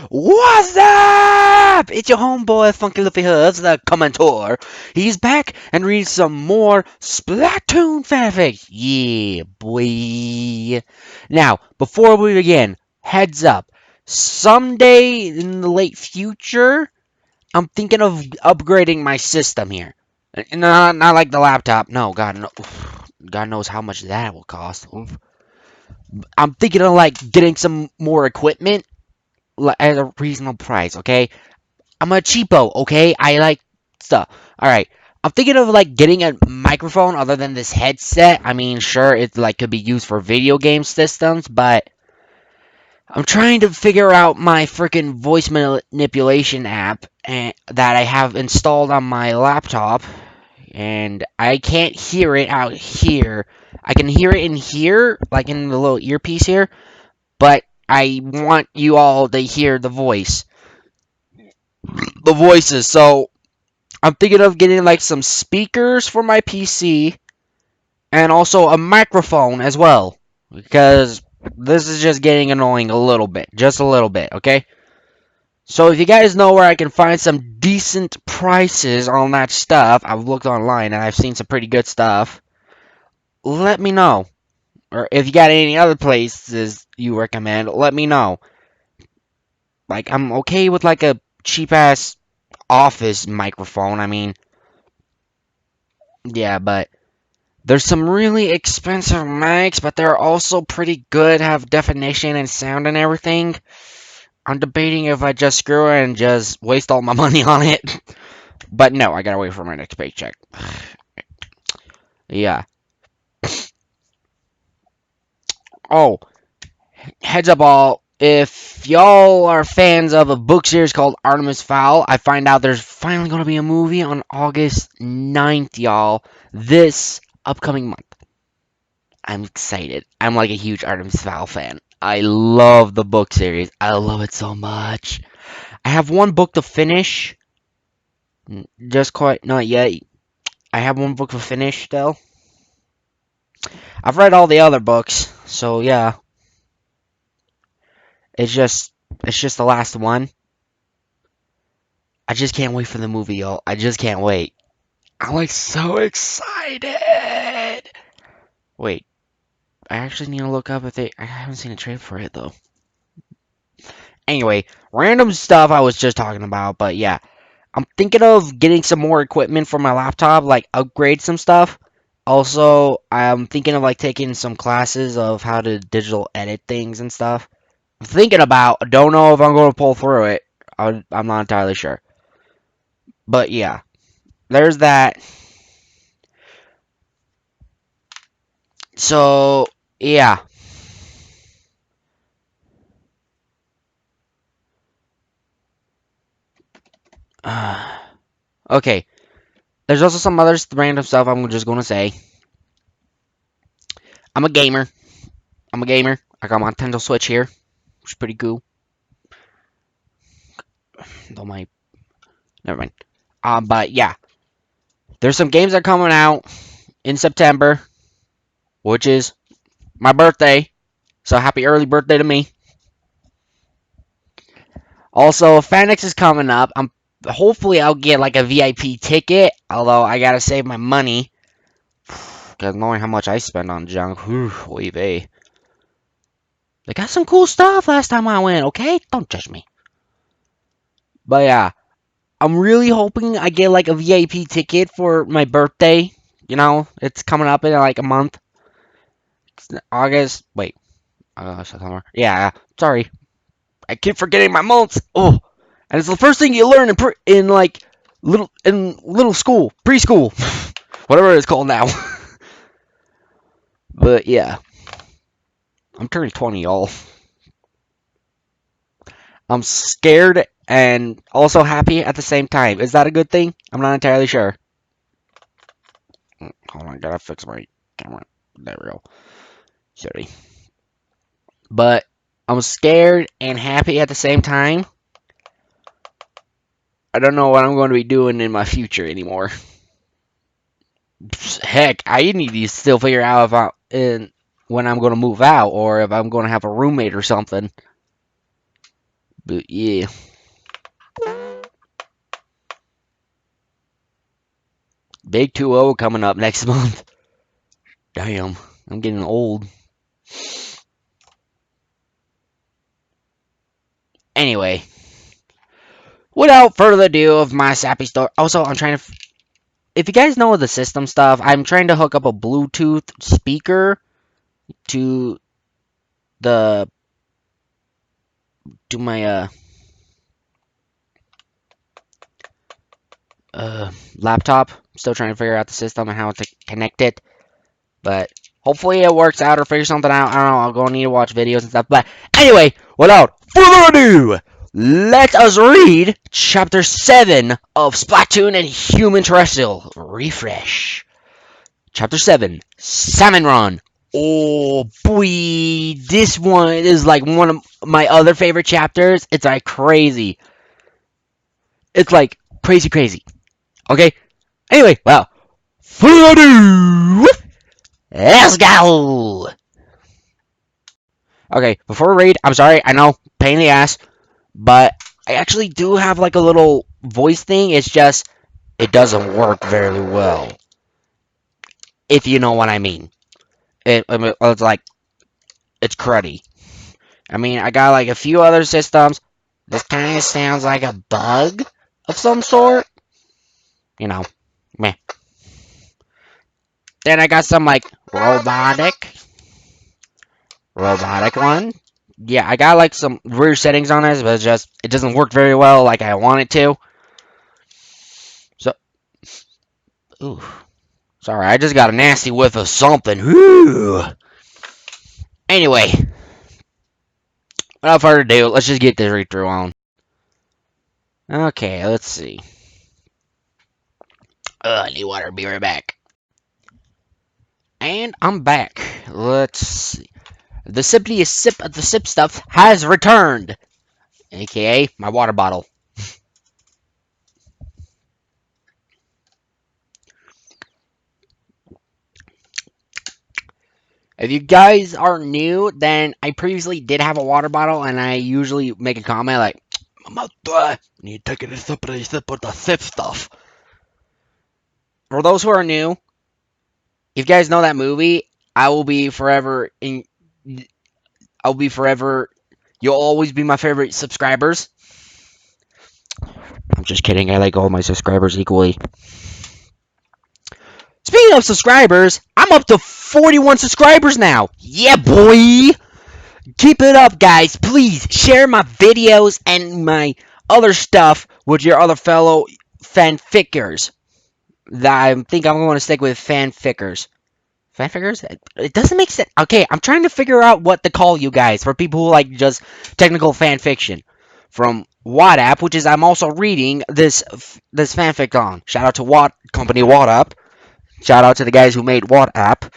What's up? It's your homeboy Funky Lippy Hooves, the commentator. He's back and reads some more Splatoon fanfics. Yeah, boy. Now, before we begin, heads up. Someday in the late future, I'm thinking of upgrading my system here. Not like the laptop. No, God, no. God knows how much that will cost. Oof. I'm thinking of like getting some more equipment at a reasonable price, okay? I'm a cheapo, okay? I like stuff. Alright. I'm thinking of like getting a microphone other than this headset. I mean, sure, it like could be used for video game systems, but I'm trying to figure out my freaking voice manipulation app that I have installed on my laptop, and I can't hear it out here. I can hear it in here, like in the little earpiece here, but I want you all to hear the voices. So I'm thinking of getting like some speakers for my PC and also a microphone as well, because this is just getting annoying a little bit, just a little bit, okay? So if you guys know where I can find some decent prices on that stuff, I've looked online and I've seen some pretty good stuff. Let me know. Or if you got any other places you recommend, let me know. Like, I'm okay with like a cheap ass office microphone. I mean, yeah, but there's some really expensive mics, but they're also pretty good, have definition and sound and everything. I'm debating if I just screw it and just waste all my money on it. But no, I gotta wait for my next paycheck. Yeah. Oh, heads up all. If y'all are fans of a book series called Artemis Fowl, I find out there's finally gonna be a movie on August 9th, y'all. This upcoming month. I'm excited. I'm like a huge Artemis Fowl fan. I love the book series. I love it so much. I have one book to finish. Just quite not yet. I have one book to finish still. I've read all the other books, so yeah. It's just the last one. I just can't wait for the movie, y'all. I just can't wait. I'm like so excited. Wait, I actually need to look up if they. I haven't seen a trailer for it though. Anyway, random stuff I was just talking about, but yeah. I'm thinking of getting some more equipment for my laptop, like upgrade some stuff. Also, I'm thinking of like taking some classes of how to digital edit things and stuff. I'm thinking about, don't know if I'm going to pull through it. I'm not entirely sure. But yeah, there's that. So, yeah. Okay, there's also some other random stuff I'm just going to say. I'm a gamer. I'm a gamer. I got my Nintendo Switch here, which is pretty cool. Don't mind. Never mind. But yeah, there's some games that are coming out in September, which is my birthday. So happy early birthday to me. Also, Fanix is coming up. Hopefully I'll get like a VIP ticket, although I gotta save my money. Cause knowing how much I spend on junk, oy vey. They got some cool stuff last time I went, okay? Don't judge me. But yeah, I'm really hoping I get like a VIP ticket for my birthday. You know, it's coming up in like a month. It's August. Wait, September. Yeah, sorry. I keep forgetting my months. Oh, and it's the first thing you learn in like little school, preschool, whatever it's called now. But yeah, I'm turning 20, y'all. I'm scared and also happy at the same time. Is that a good thing? I'm not entirely sure. Hold on, I gotta fix my camera. There we go. Sorry. But I'm scared and happy at the same time. I don't know what I'm going to be doing in my future anymore. Heck, I need to still figure out when I'm going to move out or if I'm going to have a roommate or something. But yeah. Big 2-0 coming up next month. Damn, I'm getting old. Anyway, without further ado of my sappy story. Also, I'm trying to. If you guys know the system stuff, I'm trying to hook up a Bluetooth speaker to the to my laptop. I'm still trying to figure out the system and how to connect it, but hopefully it works out or figure something out. I don't know. I'm gonna need to watch videos and stuff. But anyway, without further ado, let us read Chapter 7 of Splatoon and Human-terrestrial. Refresh. Chapter 7, Salmon Run. Oh boy, this one is like one of my other favorite chapters. It's like crazy. It's like crazy, crazy. Okay? Anyway, well, further ado, let's go! Okay, before we read, I'm sorry, I know, pain in the ass, but I actually do have like a little voice thing. It's just, it doesn't work very well. If you know what I mean. It's like, it's cruddy. I mean, I got like a few other systems. This kind of sounds like a bug of some sort. You know, meh. Then I got some like robotic one. Yeah, I got like some weird settings on this, but it doesn't work very well like I want it to. So, ooh, sorry, I just got a nasty whiff of something. Whew. Anyway, without further ado, let's just get this read through on. Okay, let's see. I need water. Be right back. And I'm back. Let's see. The sip stuff has returned, aka my water bottle. If you guys are new, then I previously did have a water bottle, and I usually make a comment like, "I'm out there. You taking a sip of the sip stuff." For those who are new, if you guys know that movie, I will be forever in. I'll be forever. You'll always be my favorite subscribers. I'm just kidding. I like all my subscribers equally. Speaking of subscribers, I'm up to 41 subscribers now. Yeah, boy. Keep it up, guys. Please share my videos and my other stuff with your other fellow fanfickers. I think I'm going to stick with fanfickers. Fanfickers? It doesn't make sense. Okay, I'm trying to figure out what to call you guys for people who like just technical fanfiction. From WhatsApp, which is I'm also reading this fanfic on. Shout out to Company WhatsApp. Shout out to the guys who made WhatsApp.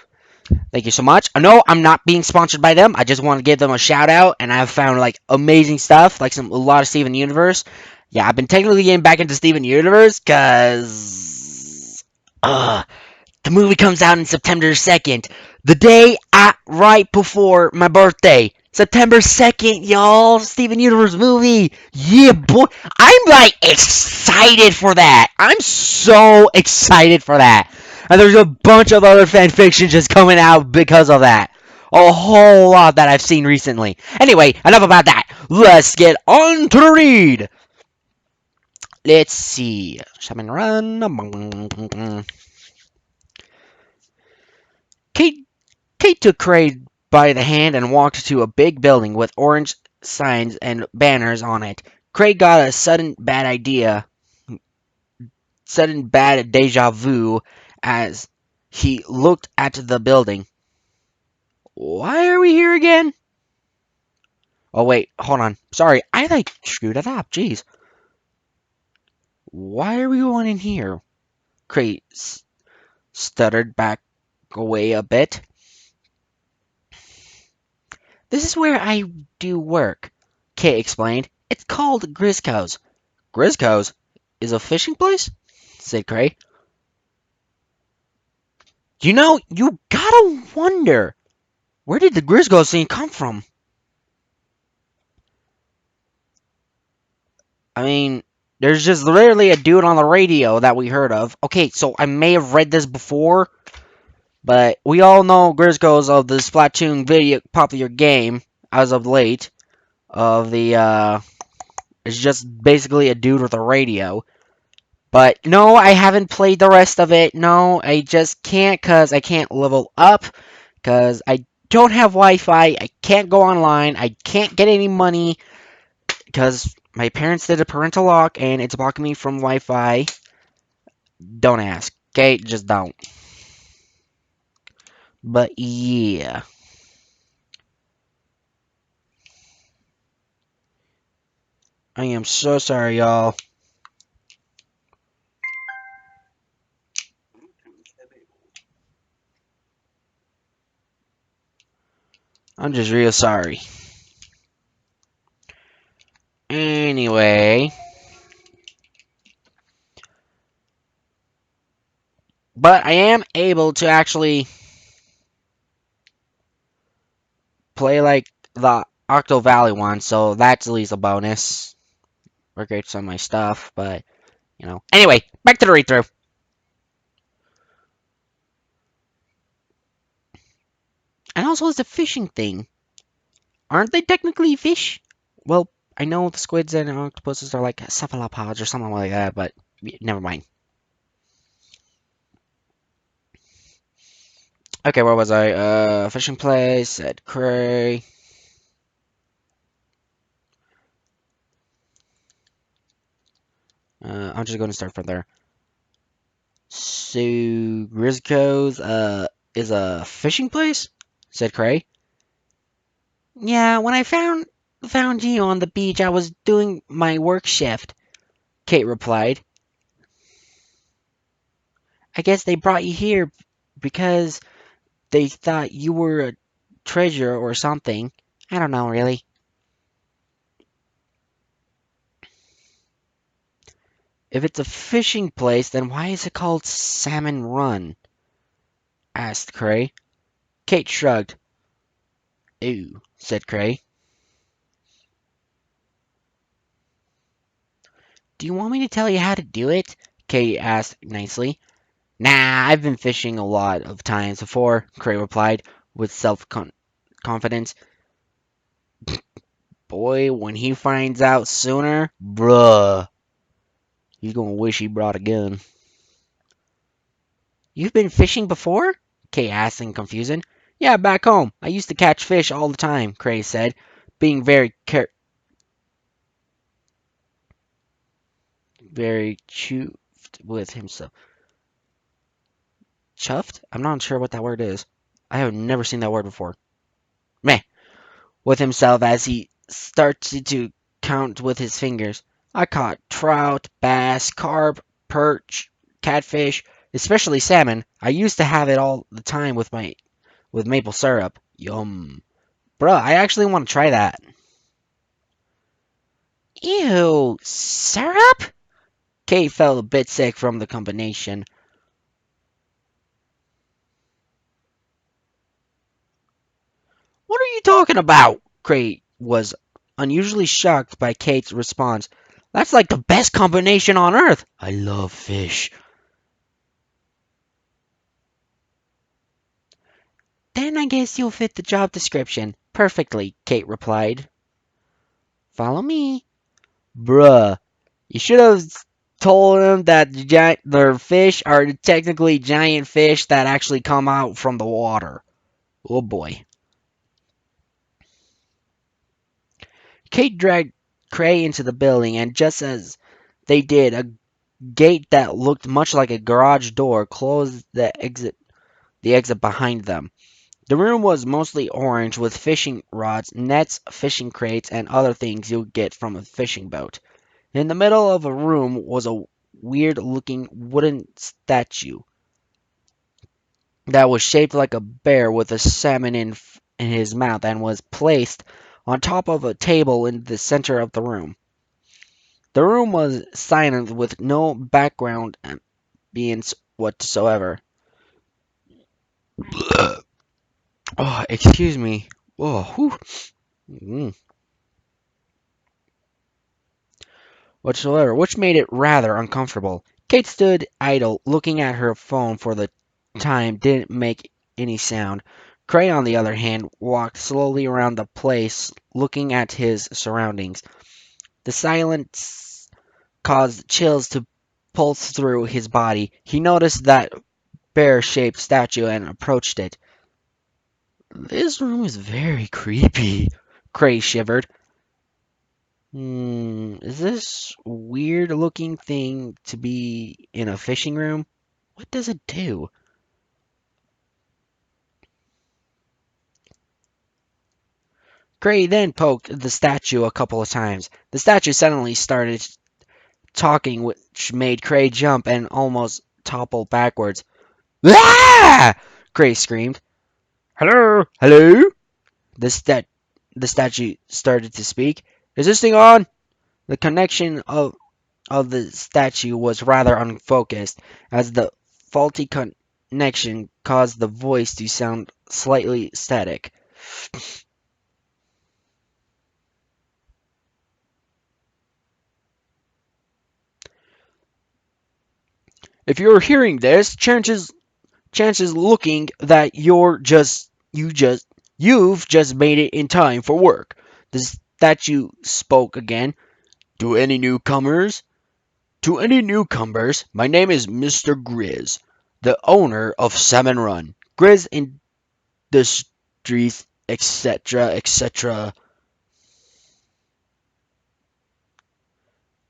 Thank you so much. I know I'm not being sponsored by them. I just want to give them a shout out, and I've found like amazing stuff, like a lot of Steven Universe. Yeah, I've been technically getting back into Steven Universe because the movie comes out on September 2nd, the day right before my birthday. September 2nd, y'all. Steven Universe movie. Yeah, boy. I'm like excited for that. I'm so excited for that. And there's a bunch of other fanfiction just coming out because of that. A whole lot that I've seen recently. Anyway, enough about that. Let's get on to the read. Let's see. Shaman Run. Kate took Craig by the hand and walked to a big building with orange signs and banners on it. Craig got a sudden bad deja vu as he looked at the building. Why are we here again? Oh, wait, hold on. Sorry, I like screwed it up. Jeez. Why are we going in here? Craig stuttered back away a bit. This is where I do work, Kate explained. It's called Grisco's. Grisco's is a fishing place? Said Craig. You know, you gotta wonder, where did the Grisco scene come from? I mean, there's just literally a dude on the radio that we heard of. Okay, so I may have read this before, but we all know Grisco's of the Splatoon video popular game as of late. Of the it's just basically a dude with a radio. But no, I haven't played the rest of it. No, I just can't cause I can't level up. Cause I don't have Wi-Fi. I can't go online. I can't get any money. Because my parents did a parental lock and it's blocking me from Wi-Fi. Don't ask. Okay, just don't. But yeah, I am so sorry, y'all. I'm just real sorry. Anyway, but I am able to actually play like the Octo Valley one, so that's at least a bonus. Regrade some of my stuff, but you know. Anyway, back to the read through. And also, it's a fishing thing. Aren't they technically fish? Well, I know the squids and octopuses are like cephalopods or something like that, but never mind. Okay, where was I? Fishing place, said Cray. I'm just going to start from there. So, Grisco's, is a fishing place? Said Cray. Yeah, when I found you on the beach, I was doing my work shift, Kate replied. I guess they brought you here because they thought you were a treasure or something. I don't know, really. If it's a fishing place, then why is it called Salmon Run? Asked Cray. Kate shrugged. Ooh, said Cray. Do you want me to tell you how to do it? Kate asked nicely. Nah, I've been fishing a lot of times before, Cray replied with self-confidence. Boy, when he finds out sooner, bruh, he's gonna wish he brought a gun. You've been fishing before? Kay asked in confusion. Yeah, back home. I used to catch fish all the time, Cray said, being very chuffed with himself. Chuffed? I'm not sure what that word is. I have never seen that word before. Meh. With himself as he started to count with his fingers. I caught trout, bass, carp, perch, catfish, especially salmon. I used to have it all the time with maple syrup. Yum. Bruh, I actually want to try that. Ew, syrup? Kate felt a bit sick from the combination. What are you talking about? Kate was unusually shocked by Kate's response. That's like the best combination on earth. I love fish. Then I guess you'll fit the job description perfectly, Kate replied. Follow me. Bruh, you should have told him that the fish are technically giant fish that actually come out from the water. Oh boy. Kate dragged Cray into the building, and just as they did, a gate that looked much like a garage door closed the exit behind them. The room was mostly orange with fishing rods, nets, fishing crates, and other things you'd get from a fishing boat. In the middle of the room was a weird-looking wooden statue that was shaped like a bear with a salmon in his mouth and was placed on top of a table in the center of the room. The room was silent with no background ambience whatsoever. Oh, excuse me. Oh, whew. Mm. whatsoever, which made it rather uncomfortable. Kate stood idle, looking at her phone for the time didn't make any sound. Cray, on the other hand, walked slowly around the place, looking at his surroundings. The silence caused chills to pulse through his body. He noticed that bear-shaped statue and approached it. This room is very creepy, Cray shivered. Is this weird looking thing to be in a fishing room? What does it do? Gray then poked the statue a couple of times. The statue suddenly started talking, which made Gray jump and almost topple backwards. Ah! Gray screamed. Hello? Hello? The, stat- the statue started to speak. Is this thing on? The connection of the statue was rather unfocused, as the faulty connection caused the voice to sound slightly static. If you're hearing this, chances looking that you've just made it in time for work. The statue spoke again. To any newcomers, To any newcomers, my name is Mr. Grizz, the owner of Salmon Run, Grizz Industries, etc., etc.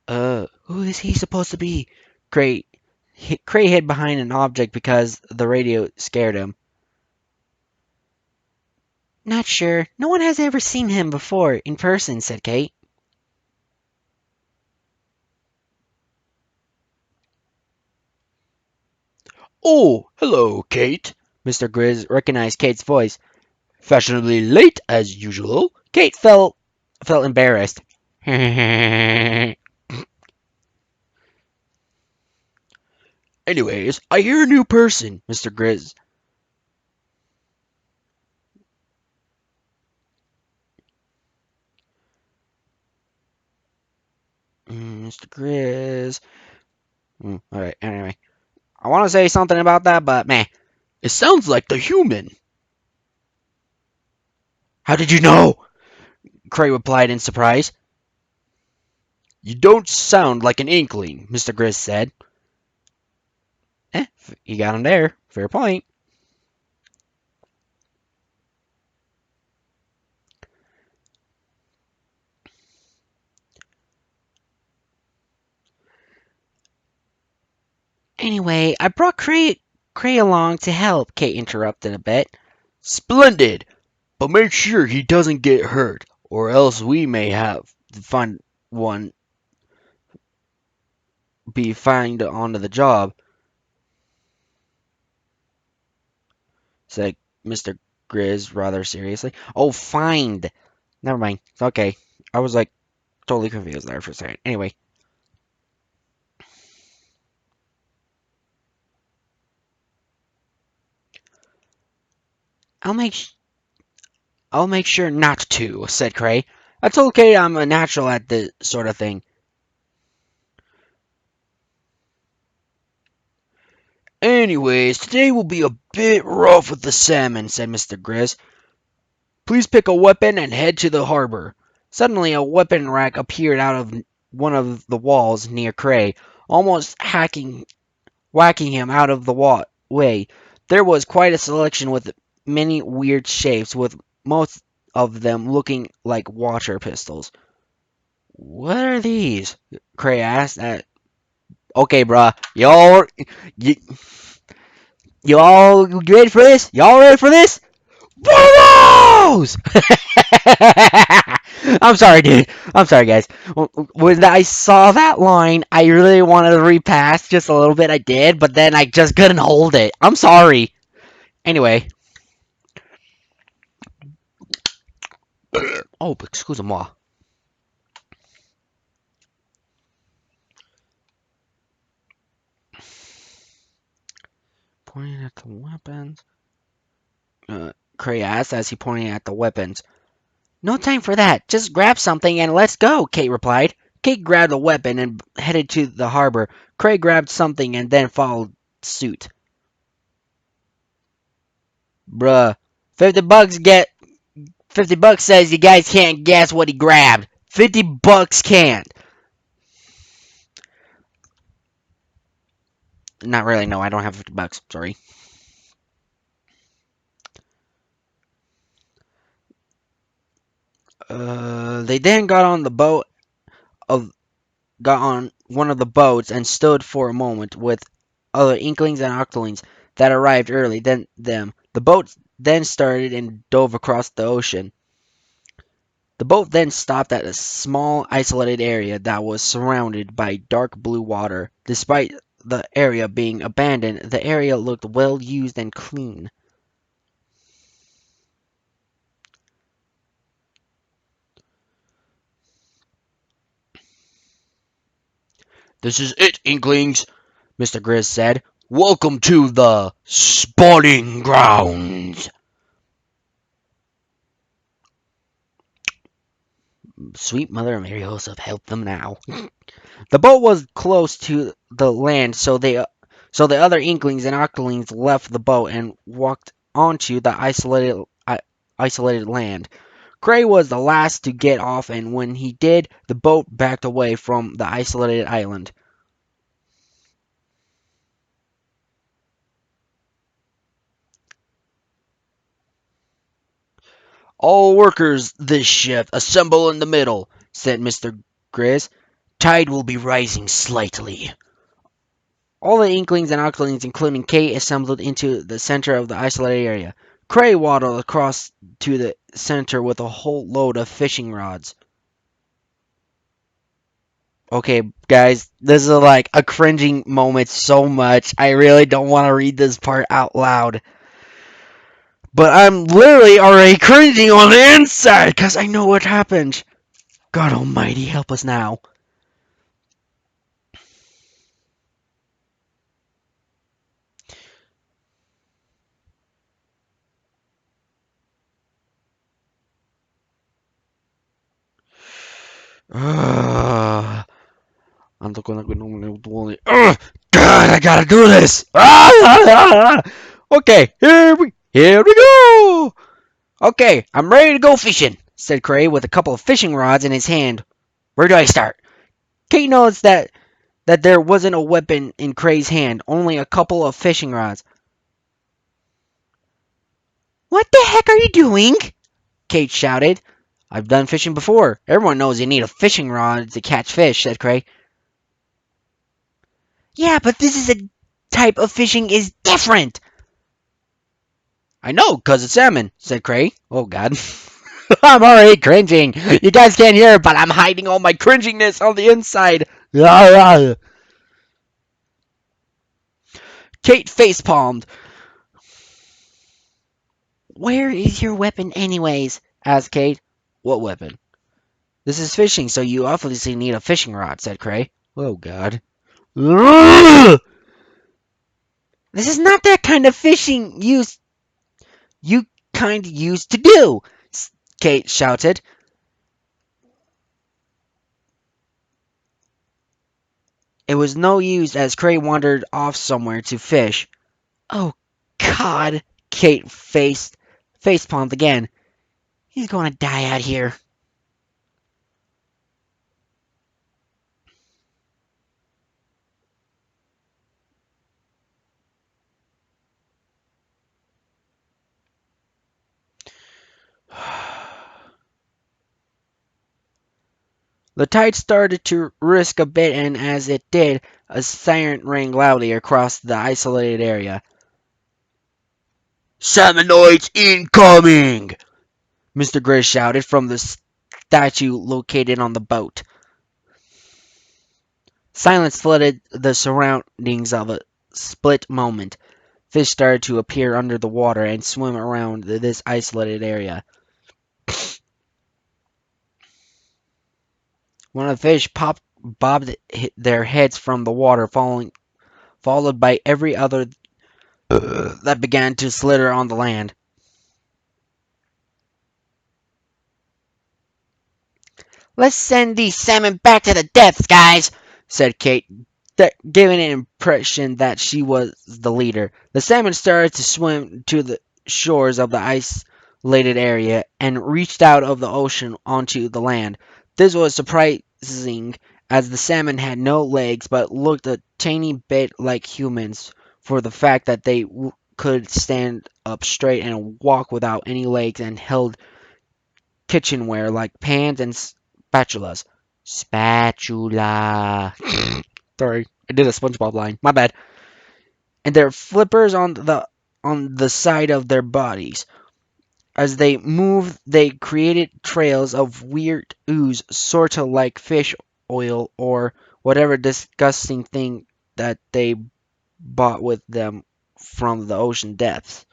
Who is he supposed to be? Cray, Cray hid behind an object because the radio scared him. Not sure. No one has ever seen him before in person, said Kate. Oh, hello, Kate. Mr. Grizz recognized Kate's voice. Fashionably late as usual. Kate felt embarrassed. Anyways, I hear a new person, Mr. Grizz. Mr. Grizz. Alright, anyway. I want to say something about that, but meh. It sounds like the human. How did you know? Cray replied in surprise. You don't sound like an inkling, Mr. Grizz said. You got him there. Fair point. Anyway, I brought Cray along to help, Kate interrupted a bit. Splendid! But make sure he doesn't get hurt, or else we may have to find one be fined onto the job, said Mr. Grizz rather seriously. Oh, fined. Never mind. It's okay. I was like totally confused there for a second. Anyway, I'll make sh- I'll make sure not to, said Cray. I told Kate I'm a natural at this sort of thing. Anyways, today will be a bit rough with the salmon, said Mr. Grizz. Please pick a weapon and head to the harbor. Suddenly, a weapon rack appeared out of one of the walls near Cray, almost whacking him out of the way. There was quite a selection with many weird shapes, with most of them looking like water pistols. What are these? Cray asked. Okay, bruh. You, you ready for this? Y'all ready for this? Burrows! I'm sorry, dude. I'm sorry, guys. When I saw that line, I really wanted to repass just a little bit. I did, but then I just couldn't hold it. I'm sorry. Anyway. Oh, excuse-moi. Pointing at the weapons. Cray asked as he pointed at the weapons. No time for that. Just grab something and let's go, Kate replied. Kate grabbed a weapon and headed to the harbor. Craig grabbed something and then followed suit. Bruh, 50 bucks get 50 bucks says you guys can't guess what he grabbed. 50 bucks can't. Not really, no, I don't have 50 bucks. Sorry. They then got on the boat of got on one of the boats and stood for a moment with other inklings and octolings that arrived early than them. The boat then started and dove across the ocean. The boat then stopped at a small isolated area that was surrounded by dark blue water. Despite the area being abandoned, the area looked well used and clean. "This is it, Inklings," Mr. Grizz said. "Welcome to the spawning grounds." Sweet Mother of Mary Joseph, help them now. The boat was close to the land, so the other Inklings and Octolings left the boat and walked onto the isolated land. Cray was the last to get off, and when he did, the boat backed away from the isolated island. "All workers this shift assemble in the middle," said Mr. Grizz. "Tide will be rising slightly." All the Inklings and Octolings, including Kate, assembled into the center of the isolated area. Cray waddled across to the center with a whole load of fishing rods. Okay, guys, this is like a cringing moment so much. I really don't want to read this part out loud. But I'm literally already cringing on the inside because I know what happened. God almighty, help us now. Ugh. Ando con algo God, I gotta do this. Okay, here we go. Okay, I'm ready to go fishing, said Cray with a couple of fishing rods in his hand. Where do I start? Kate noticed that there wasn't a weapon in Cray's hand, only a couple of fishing rods. What the heck are you doing? Kate shouted. I've done fishing before. Everyone knows you need a fishing rod to catch fish, said Cray. Yeah, but this is a type of fishing is different. I know, 'cause it's salmon, said Cray. Oh, God. I'm already cringing. You guys can't hear, but I'm hiding all my cringiness on the inside. Kate facepalmed. Where is your weapon, anyways? Asked Kate. What weapon? This is fishing, so you obviously need a fishing rod, said Cray. Oh, God. This is not that kind of fishing you kind used to do, Kate shouted. It was no use as Cray wandered off somewhere to fish. Oh, God, Kate facepalmed again. He's going to die out here. The tide started to risk a bit, and as it did, a siren rang loudly across the isolated area. Salmonoids incoming! Mr. Gray shouted from the statue located on the boat. Silence flooded the surroundings of a split moment. Fish started to appear under the water and swim around this isolated area. One of the fish bobbed their heads from the water, followed by every other that began to slither on the land. Let's send these salmon back to the depths, guys, said Kate, giving an impression that she was the leader. The salmon started to swim to the shores of the isolated area and reached out of the ocean onto the land. This was surprising as the salmon had no legs but looked a tiny bit like humans for the fact that they could stand up straight and walk without any legs and held kitchenware like pans and spatulas. Spatula. Sorry, I did a SpongeBob line. My bad. And their flippers on the side of their bodies. As they moved, they created trails of weird ooze, sorta like fish oil or whatever disgusting thing that they brought with them from the ocean depths.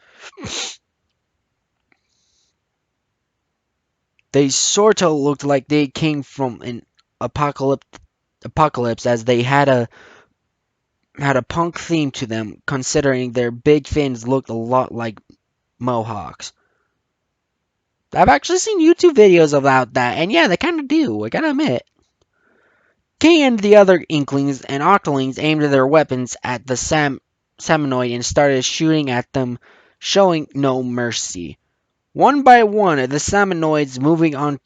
They sorta looked like they came from an apocalypse as they had a punk theme to them, considering their big fins looked a lot like mohawks. I've actually seen YouTube videos about that, and yeah, they kind of do, I gotta admit. Kay and the other Inklings and Octolings aimed their weapons at the Salmonoid and started shooting at them, showing no mercy. One by one, the Salmonoids moving on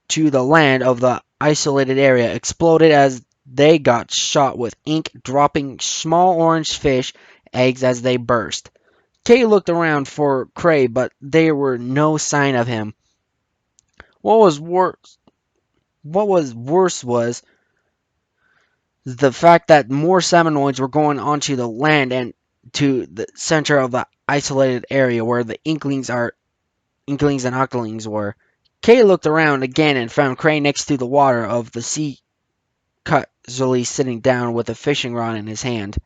to the land of the isolated area exploded as they got shot with ink, dropping small orange fish eggs as they burst. Kay looked around for Cray, but there were no sign of him. What was worse was the fact that more Salmonoids were going onto the land and to the center of the isolated area where the Inklings and Octolings were. Kay looked around again and found Cray next to the water of the sea, casually sitting down with a fishing rod in his hand.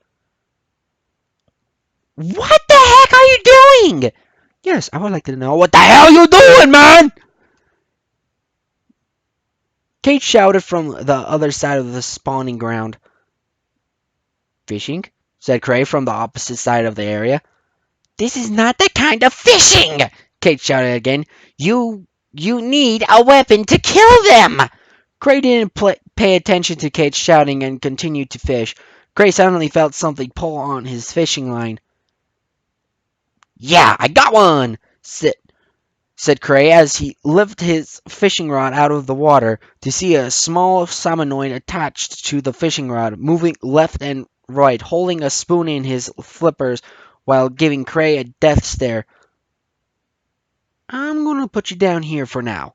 What the heck are you doing? Yes, I would like to know what the hell you doing, man? Kate shouted from the other side of the spawning ground. Fishing? Said Cray from the opposite side of the area. This is not the kind of fishing! Kate shouted again. You need a weapon to kill them! Cray didn't pay attention to Kate's shouting and continued to fish. Cray suddenly felt something pull on his fishing line. Yeah, I got one! said Cray as he lifted his fishing rod out of the water to see a small salmonoid attached to the fishing rod, moving left and right, holding a spoon in his flippers while giving Cray a death stare. I'm gonna put you down here for now.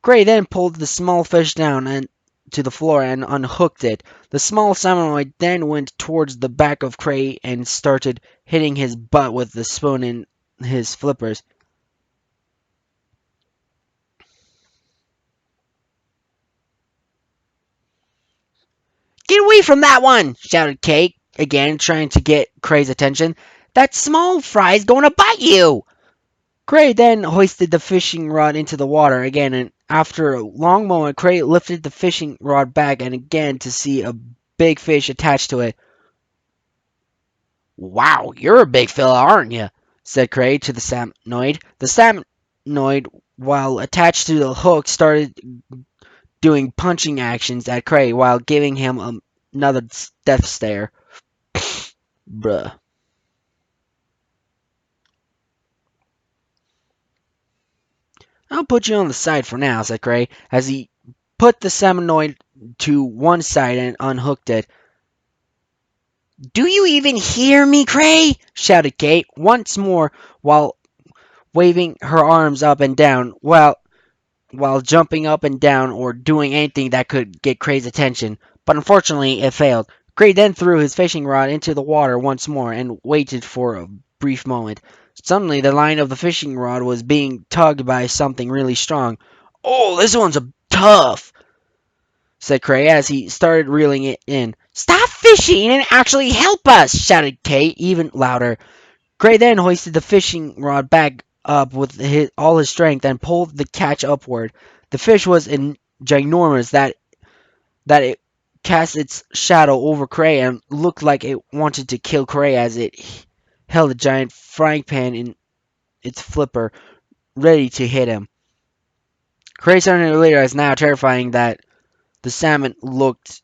Cray then pulled the small fish down and to the floor and unhooked it. The small salmonoid then went towards the back of Cray and started hitting his butt with the spoon in his flippers. Get away from that one! Shouted Kate, again trying to get Cray's attention. That small fry's going to bite you! Cray then hoisted the fishing rod into the water again, and after a long moment, Cray lifted the fishing rod back and again to see a big fish attached to it. Wow, you're a big fella, aren't you? Said Cray to the salmonoid. The salmonoid, while attached to the hook, started doing punching actions at Cray while giving him another death stare. Bruh. I'll put you on the side for now, said Cray, as he put the salmonoid to one side and unhooked it. Do you even hear me, Cray? Shouted Kate once more while waving her arms up and down while jumping up and down or doing anything that could get Cray's attention. But unfortunately, it failed. Cray then threw his fishing rod into the water once more and waited for a brief moment. Suddenly, the line of the fishing rod was being tugged by something really strong. Oh, this one's tough, said Cray as he started reeling it in. Stop fishing and actually help us, shouted Kate even louder. Cray then hoisted the fishing rod back up with all his strength and pulled the catch upward. The fish was ginormous that it cast its shadow over Cray and looked like it wanted to kill Cray as it held a giant frying pan in its flipper, ready to hit him. Cray suddenly realized now terrifying that The salmon looked.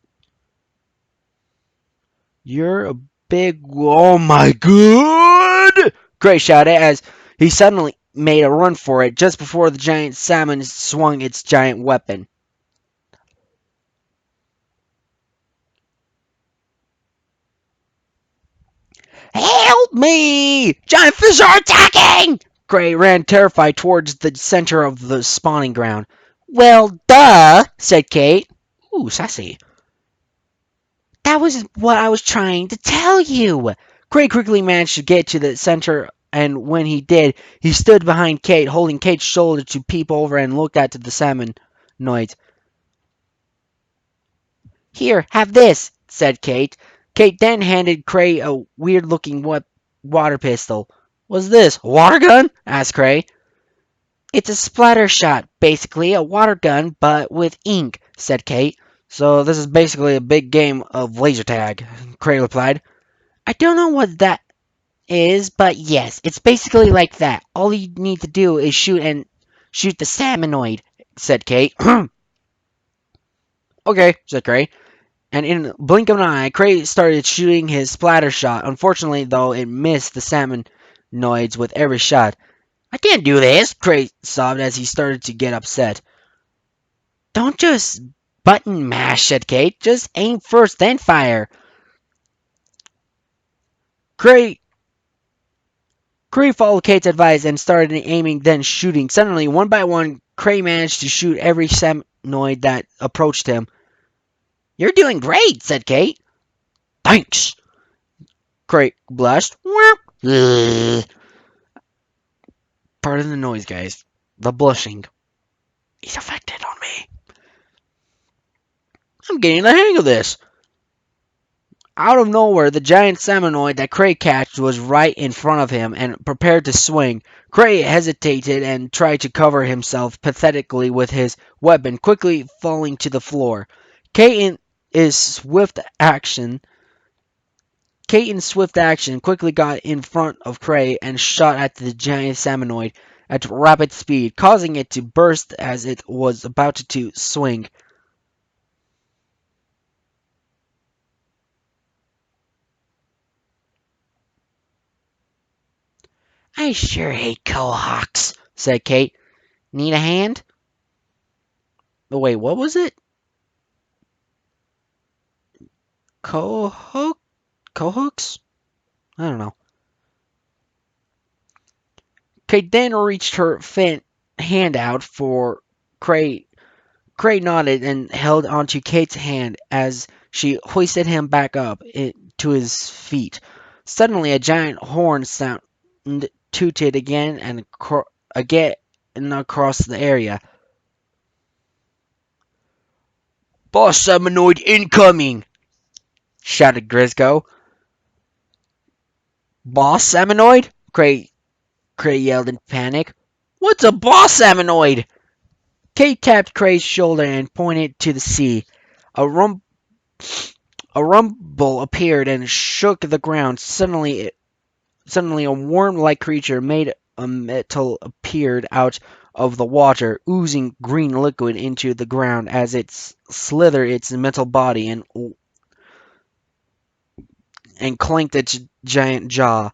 You're a big. Oh my god! Gray shouted as he suddenly made a run for it just before the giant salmon swung its giant weapon. Help me! Giant fish are attacking! Gray ran terrified towards the center of the spawning ground. Well, duh, said Kate. Ooh, sassy. That was what I was trying to tell you. Gray quickly managed to get to the center, and when he did, he stood behind Kate, holding Kate's shoulder to peep over and look at the salmonoids. Here, have this, said Kate. Kate then handed Cray a weird-looking water pistol. What's this, a water gun? Asked Cray. It's a splatter shot, basically a water gun, but with ink, said Kate. So this is basically a big game of laser tag, Cray replied. I don't know what that is, but yes, it's basically like that. All you need to do is shoot the salmonoid, said Kate. Okay, said Cray. And in a blink of an eye, Cray started shooting his splatter shot. Unfortunately, though, it missed the salmonoids with every shot. I can't do this, Cray sobbed as he started to get upset. Don't just button mash, said Kate. Just aim first, then fire. Cray followed Kate's advice and started aiming, then shooting. Suddenly, one by one, Cray managed to shoot every salmonoid that approached him. You're doing great, said Kate. Thanks, Cray blushed. Ugh. Pardon the noise, guys. The blushing is affected on me. I'm getting the hang of this. Out of nowhere, the giant salmonoid that Cray catched was right in front of him and prepared to swing. Cray hesitated and tried to cover himself pathetically with his weapon, quickly falling to the floor. Kate in swift action quickly got in front of Cray and shot at the giant salmonoid at rapid speed, causing it to burst as it was about to swing. I sure hate cohawks, said Kate. Need a hand? Oh, wait, what was it? Cohooks? I don't know. Kate then reached her hand out for Cray. Cray nodded and held onto Kate's hand as she hoisted him back up to his feet. Suddenly, a giant horn sound tooted again and again across the area. Boss Salmonoid incoming! Shouted Grisco. Boss Salmonoid? Cray yelled in panic. What's a boss Salmonoid? Kate tapped Cray's shoulder and pointed to the sea. A rumble appeared and shook the ground. Suddenly, a worm-like creature made of metal appeared out of the water, oozing green liquid into the ground as it slithered its metal body and clanked its giant jaw.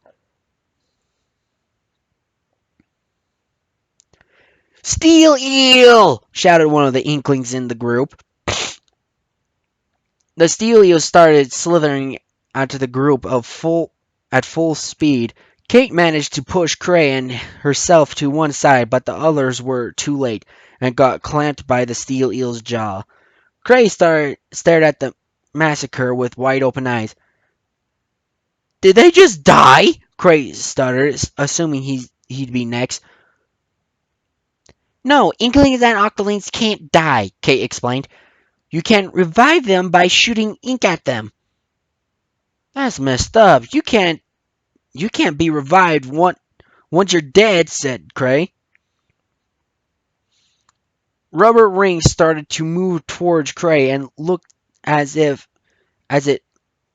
Steel eel! Shouted one of the inklings in the group. The steel eel started slithering onto the group at full speed. Kate managed to push Cray and herself to one side, but the others were too late and got clamped by the steel eel's jaw. Cray stared at the massacre with wide open eyes. Did they just die? Cray stuttered, assuming he'd be next. No, inklings and octolings can't die, Kate explained. You can revive them by shooting ink at them. That's messed up. You can't be revived once you're dead, said Cray. Rubber rings started to move towards Cray and looked as it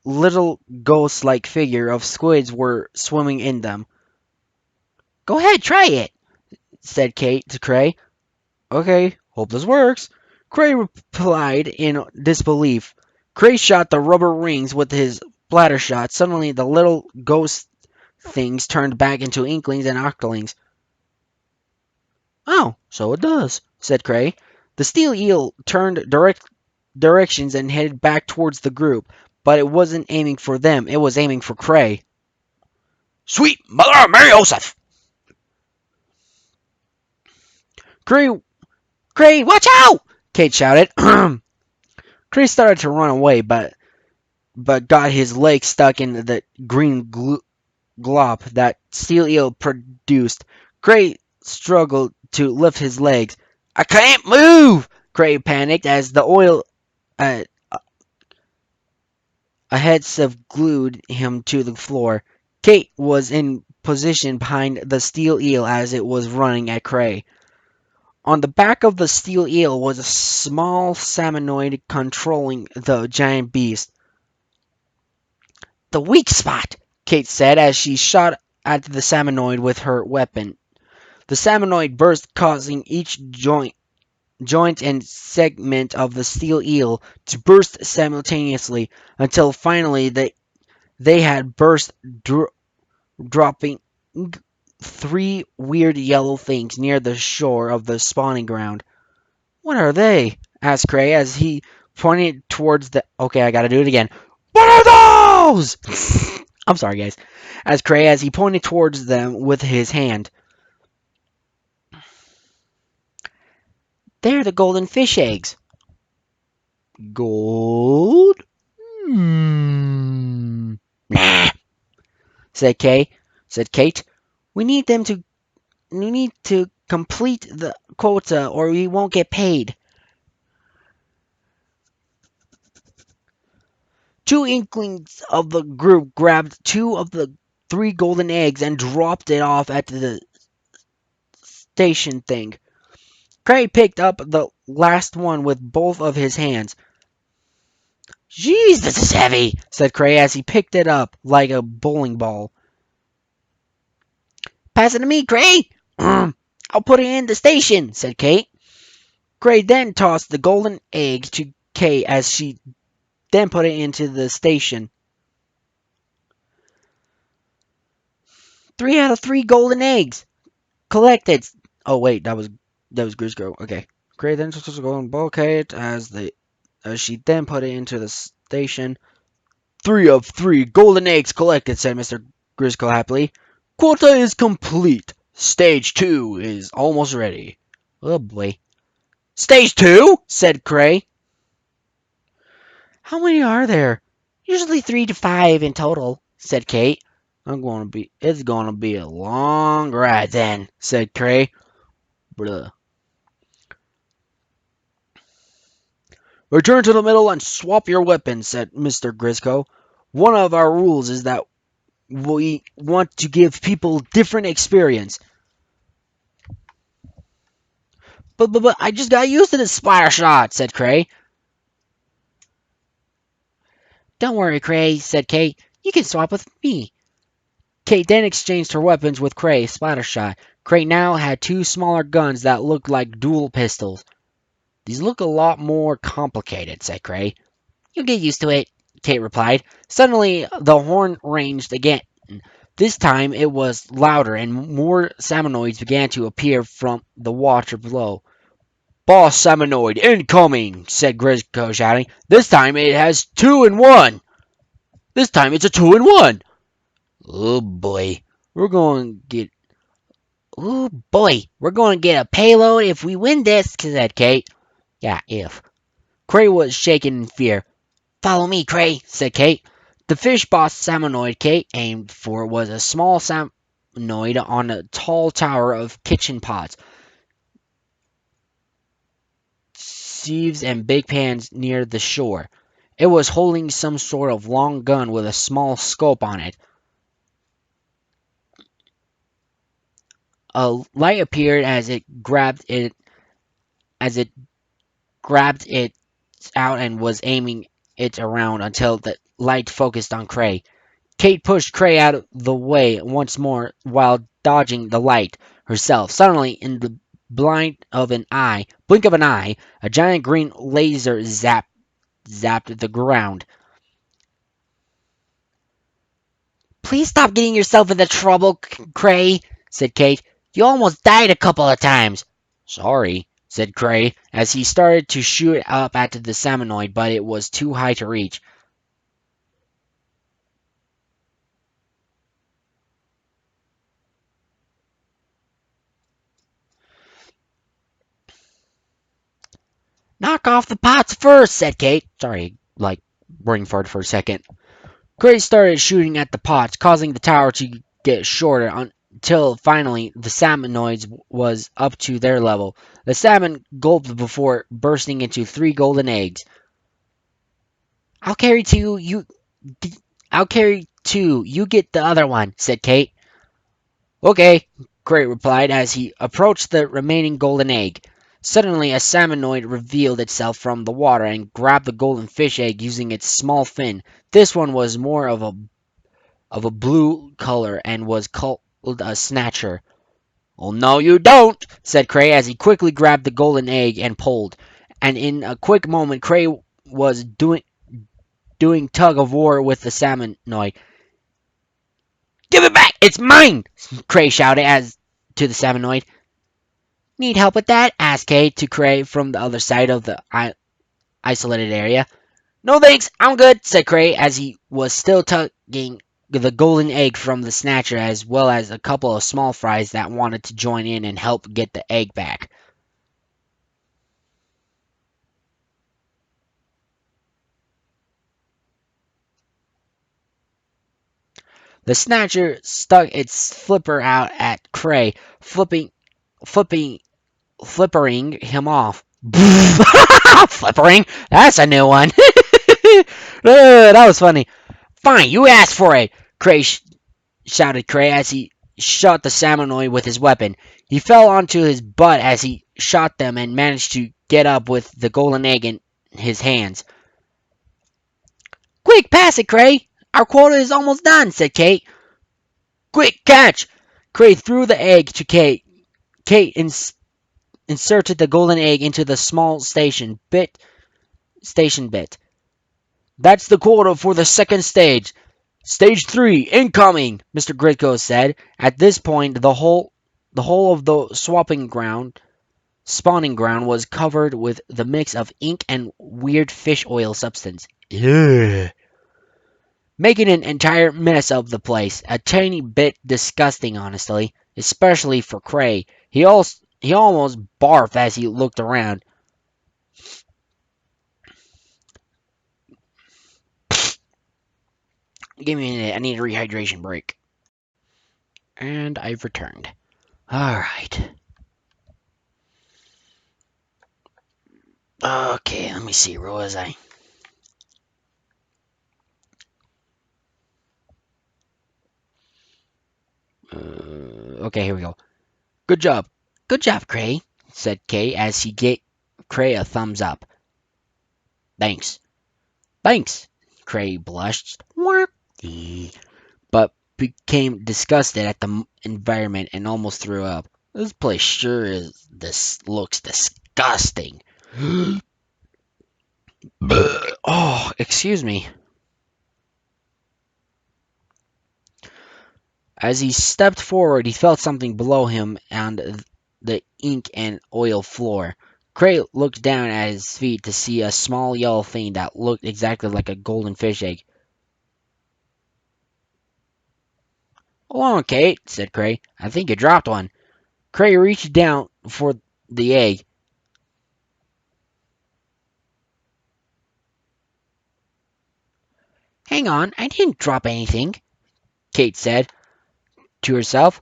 little ghost-like figure of squids were swimming in them. Go ahead, try it, said Kate to Cray. Okay, hope this works. Cray replied in disbelief. Cray shot the rubber rings with his bladder shot. Suddenly, the little ghost things turned back into inklings and octolings. Oh, so it does, said Cray. The steel eel turned directions and headed back towards the group, but it wasn't aiming for them, it was aiming for Cray. Sweet Mother of Mary Joseph! Cray, Cray, watch out! Kate shouted. Cray started to run away, but got his leg stuck in the green glop that steel eel produced. Cray struggled to lift his legs. I can't move! Cray panicked as the oil uh, adhesive glued him to the floor. Kate was in position behind the steel eel as it was running at Cray. On the back of the steel eel was a small salmonoid controlling the giant beast. The weak spot, Kate said as she shot at the salmonoid with her weapon. The salmonoid burst, causing each joint and segment of the steel eel to burst simultaneously until finally they had burst, dropping three weird yellow things near the shore of the spawning ground. What are they? Asked Cray as he pointed towards the. Okay, I gotta do it again. What are those? I'm sorry, guys. As Cray as he pointed towards them with his hand. They're the golden fish eggs. Gold? Hmm. Nah, said Kay. Said Kate. We need them to. We need to complete the quota, or we won't get paid. Two inklings of the group grabbed two of the three golden eggs and dropped it off at the station thing. Cray picked up the last one with both of his hands. Jeez, this is heavy, said Cray as he picked it up like a bowling ball. Pass it to me, Cray. I'll put it in the station, said Kate. Cray then tossed the golden egg to Kate as she then put it into the station. 3 out of 3 golden eggs collected. Oh wait, that was Grisco. Okay. Cray then tossed the golden bulkhead as she then put it into the station. 3 of 3 golden eggs collected, said Mr. Grisco happily. Quota is complete. Stage 2 is almost ready. Oh boy. Stage 2? Said Cray. How many are there? Usually 3 to 5 in total, said Kate. It's gonna be a long ride then, said Cray. Bruh. Return to the middle and swap your weapons, said Mr. Grisco. One of our rules is that we want to give people different experience. But I just got used to this splatter shot, said Cray. Don't worry, Cray, said Kate. You can swap with me. Kate then exchanged her weapons with Cray, splatter shot. Cray now had 2 smaller guns that looked like dual pistols. These look a lot more complicated, said Cray. You'll get used to it, Kate replied. Suddenly, the horn ranged again. This time it was louder, and more salmonoids began to appear from the water below. Boss salmonoid incoming, said Grisco, shouting. This time it has 2 in 1. This time it's a 2 in 1. Oh boy, we're going to get. Oh boy, we're going to get a payload if we win this, said Kate. Yeah, if. Cray was shaken in fear. Follow me, Cray, said Kate. The fish boss salmonoid Kate aimed for was a small salmonoid on a tall tower of kitchen pots, sieves, and big pans near the shore. It was holding some sort of long gun with a small scope on it. A light appeared as it grabbed it out and was aiming it around until the light focused on Cray. Kate pushed Cray out of the way once more while dodging the light herself. Suddenly, in the blink of an eye, a giant green laser zapped the ground. Please stop getting yourself into trouble, Cray, said Kate. You almost died a couple of times. Sorry, said Cray, as he started to shoot up at the salmonoid, but it was too high to reach. Knock off the pots first, said Kate. Sorry, brain fart for a second. Cray started shooting at the pots, causing the tower to get shorter until finally the salmonoids was up to their level. The salmon gulped before bursting into 3 golden eggs. I'll carry two, I'll carry two, you get the other one, said Kate. Okay, Cray replied as he approached the remaining golden egg. Suddenly, a salmonoid revealed itself from the water and grabbed the golden fish egg using its small fin. This one was more of a blue color and was called a snatcher. Oh, no, you don't, said Cray as he quickly grabbed the golden egg and pulled. And in a quick moment, Cray was doing tug of war with the salmonoid. Give it back! It's mine! Cray shouted as to the salmonoid. Need help with that? Asked Kay to Cray from the other side of the isolated area. No thanks, I'm good, said Cray as he was still tugging the golden egg from the snatcher as well as a couple of small fries that wanted to join in and help get the egg back. The snatcher stuck its flipper out at Cray, flipping, flippering him off. Flippering? That's a new one. That was funny. Fine, you asked for it, shouted Cray as he shot the salmonoid with his weapon. He fell onto his butt as he shot them and managed to get up with the golden egg in his hands. Quick, pass it, Cray. Our quota is almost done, said Kate. Quick, catch! Cray threw the egg to Kate. Kate inserted the golden egg into the small station bit. That's the quota for the second stage. Stage 3, incoming, Mr. Gritko said. At this point, the whole of the spawning ground was covered with the mix of ink and weird fish oil substance. Ugh. Making an entire mess of the place. A tiny bit disgusting, honestly. Especially for Cray. He almost barfed as he looked around. Give me a minute, I need a rehydration break. And I've returned. Alright. Okay, let me see. Where was I? Okay, here we go. Good job. Good job, Cray, said Kay as he gave Cray a thumbs up. Thanks. Thanks, Cray blushed, but became disgusted at the environment and almost threw up. This place sure looks disgusting. Oh, excuse me. As he stepped forward, he felt something below him on the ink and oil floor. Cray looked down at his feet to see a small yellow thing that looked exactly like a golden fish egg. Hold on, Kate, said Cray. I think you dropped one. Cray reached down for the egg. Hang on, I didn't drop anything, Kate said to herself.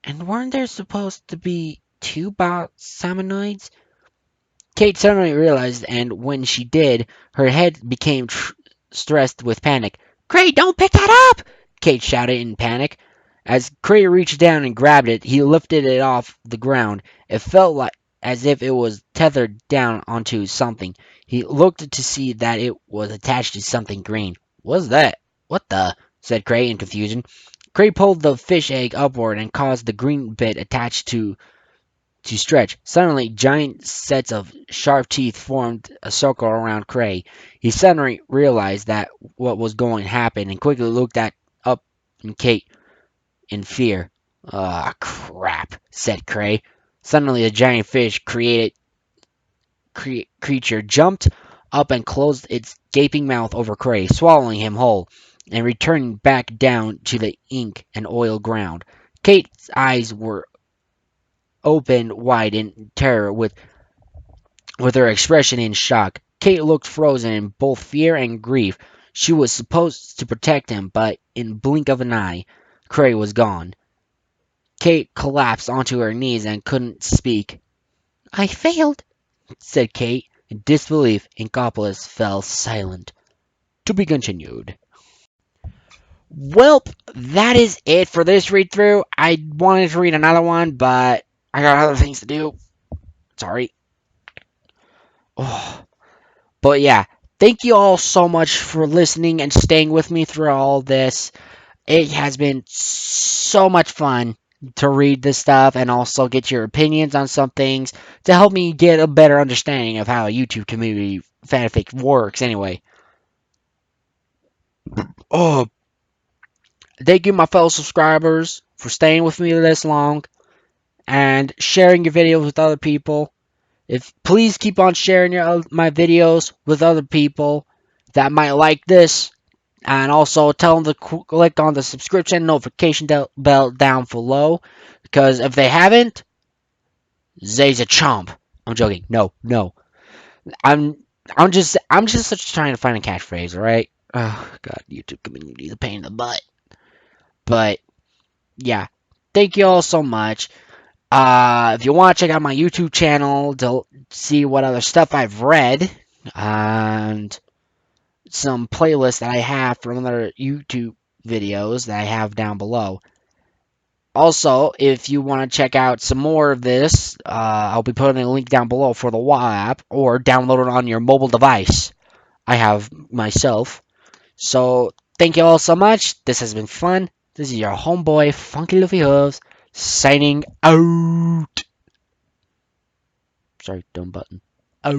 And weren't there supposed to be two salmonoids? Kate suddenly realized, and when she did, her head became stressed with panic. Cray, don't pick that up! Kate shouted in panic. As Cray reached down and grabbed it, he lifted it off the ground. It felt as if it was tethered down onto something. He looked to see that it was attached to something green. What's that? What the? Said Cray in confusion. Cray pulled the fish egg upward and caused the green bit attached to to stretch. Suddenly, giant sets of sharp teeth formed a circle around Cray. He suddenly realized that what was going to happen and quickly looked up at Kate in fear. Ah, crap, said Cray. Suddenly, the giant fish creature jumped up and closed its gaping mouth over Cray, swallowing him whole, and returning back down to the ink and oil ground. Kate's eyes were opened wide in terror, with her expression in shock. Kate looked frozen in both fear and grief. She was supposed to protect him, but in blink of an eye, Cray was gone. Kate collapsed onto her knees and couldn't speak. I failed, said Kate. In disbelief, Inkopolis fell silent. To be continued. Well, that is it for this read through. I wanted to read another one, but I got other things to do. Sorry. Oh. But yeah, thank you all so much for listening and staying with me through all this. It has been so much fun to read this stuff and also get your opinions on some things to help me get a better understanding of how a YouTube community fanfic works anyway. Oh, thank you, my fellow subscribers, for staying with me this long and sharing your videos with other people. If please keep on sharing my videos with other people that might like this, and also tell them to click on the subscription notification bell down below, because if they haven't, they's a chomp. I'm joking. No, no. I'm I'm just trying to find a catchphrase, alright? Oh god, YouTube community is a pain in the butt. But yeah, thank you all so much. If you want to check out my YouTube channel to see what other stuff I've read and some playlists that I have from other YouTube videos that I have down below. Also, if you want to check out some more of this, I'll be putting a link down below for the WA app or download it on your mobile device. I have myself. So, thank you all so much. This has been fun. This is your homeboy, Funky Luffy Hooves, signing out. Sorry, dumb button. Out.